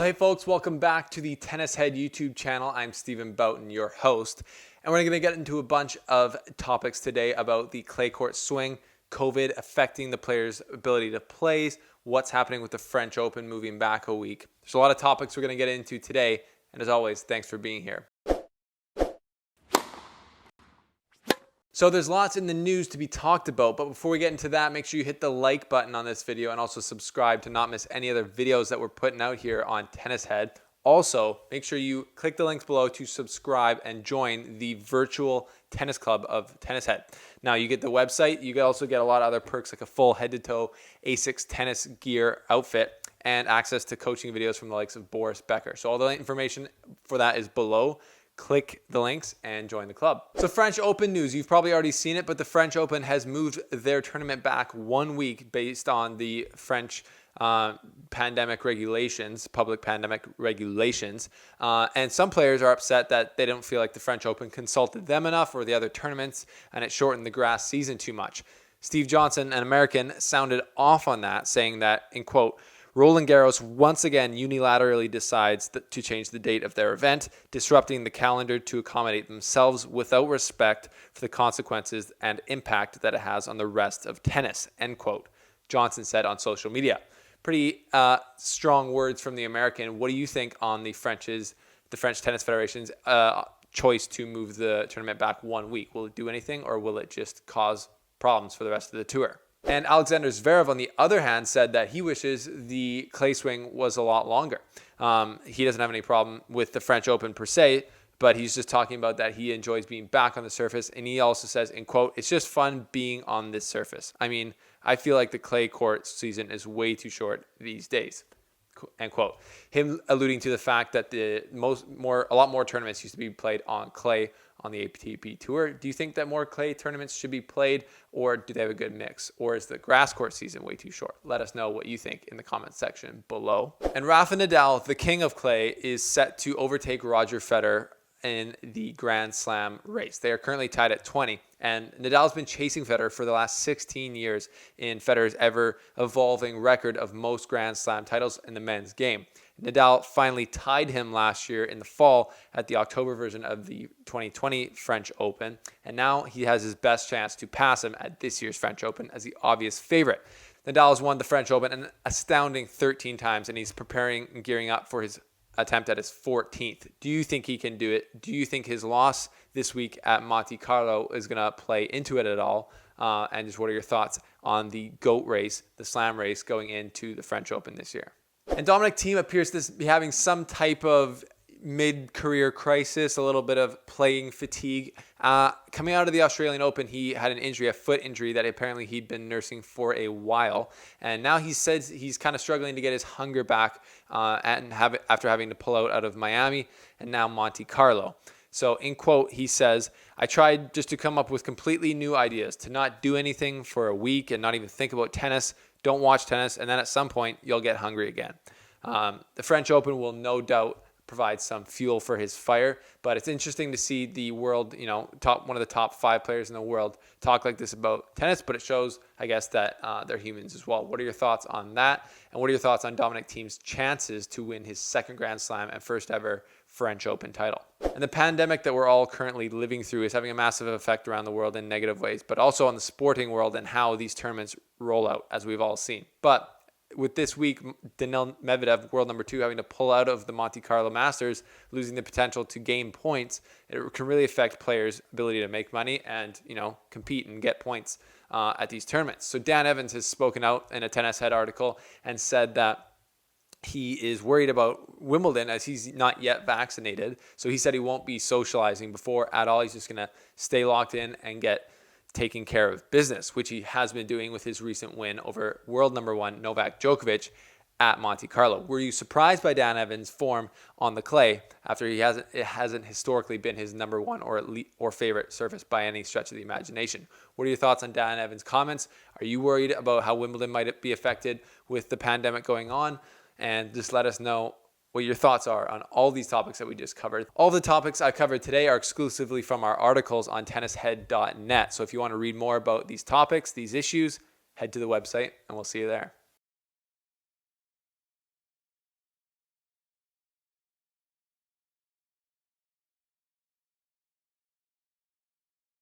Well, hey folks, welcome back to the Tennishead YouTube channel. I'm Stephen Boughton, your host, and we're going to get into a bunch of topics today about the clay court swing, COVID affecting the players' ability to play, what's happening with the French Open moving back a week. There's a lot of topics we're going to get into today, and as always, thanks for being here. So there's lots in the news to be talked about, but before we get into that, make sure you hit the like button on this video and also subscribe to not miss any other videos that we're putting out here on Tennishead. Also, make sure you click the links below to subscribe and join the virtual tennis club of Tennishead. Now, you get the website. You also get a lot of other perks like a full head-to-toe ASICS tennis gear outfit and access to coaching videos from the likes of Boris Becker. So all the information for that is below. Click the links and join the club. So French Open news, you've probably already seen it, but the French Open has moved their tournament back 1 week based on the French pandemic regulations, public pandemic regulations. And some players are upset that they don't feel like the French Open consulted them enough or the other tournaments, and it shortened the grass season too much. Steve Johnson, an American, sounded off on that, saying that, in quote, Roland Garros once again unilaterally decides to change the date of their event, disrupting the calendar to accommodate themselves without respect for the consequences and impact that it has on the rest of tennis, end quote, Johnson said on social media. Pretty strong words from the American. What do you think on the French Tennis Federation's choice to move the tournament back 1 week? Will it do anything, or will it just cause problems for the rest of the tour? And Alexander Zverev, on the other hand, said that he wishes the clay swing was a lot longer. He doesn't have any problem with the French Open per se, but he's just talking about that he enjoys being back on the surface. And he also says, in quote, it's just fun being on this surface. I mean, I feel like the clay court season is way too short these days, end quote. Him alluding to the fact that a lot more tournaments used to be played on clay on the ATP Tour. Do you think that more clay tournaments should be played, or do they have a good mix? Or is the grass court season way too short? Let us know what you think in the comments section below. And Rafa Nadal, the king of clay, is set to overtake Roger Federer in the Grand Slam race. They are currently tied at 20, and Nadal's been chasing Federer for the last 16 years in Federer's ever-evolving record of most Grand Slam titles in the men's game. Nadal finally tied him last year in the fall at the October version of the 2020 French Open, and now he has his best chance to pass him at this year's French Open as the obvious favorite. Nadal has won the French Open an astounding 13 times, and he's preparing and gearing up for his attempt at his 14th. Do you think he can do it? Do you think his loss this week at Monte Carlo is going to play into it at all? And just what are your thoughts on the GOAT race, the slam race going into the French Open this year? And Dominic Thiem appears to be having some type of mid-career crisis, a little bit of playing fatigue. Coming out of the Australian Open, he had an injury, a foot injury that apparently he'd been nursing for a while. And now he says he's kind of struggling to get his hunger back after having to pull out of Miami and now Monte Carlo. So in quote, he says, I tried just to come up with completely new ideas, to not do anything for a week and not even think about tennis, don't watch tennis, and then at some point you'll get hungry again. The French Open will no doubt provide some fuel for his fire, but it's interesting to see the world, one of the top 5 players in the world talk like this about tennis, but it shows, I guess, that they're humans as well. What are your thoughts on that? And what are your thoughts on Dominic Thiem's chances to win his second Grand Slam and first ever French Open title? And the pandemic that we're all currently living through is having a massive effect around the world in negative ways, but also on the sporting world and how these tournaments roll out, as we've all seen. But with this week, Daniil Medvedev, world number 2, having to pull out of the Monte Carlo Masters, losing the potential to gain points, it can really affect players' ability to make money and, compete and get points at these tournaments. So Dan Evans has spoken out in a Tennishead article and said that he is worried about Wimbledon as he's not yet vaccinated. So he said he won't be socializing before at all. He's just going to stay locked in and get taking care of business, which he has been doing with his recent win over world number 1 Novak Djokovic at Monte Carlo. Were you surprised by Dan Evans' form on the clay after it hasn't historically been his number 1 or favorite surface by any stretch of the imagination? What are your thoughts on Dan Evans' comments? Are you worried about how Wimbledon might be affected with the pandemic going on? And just let us know what your thoughts are on all these topics that we just covered. All the topics I covered today are exclusively from our articles on tennishead.net. So if you want to read more about these topics, these issues, head to the website and we'll see you there.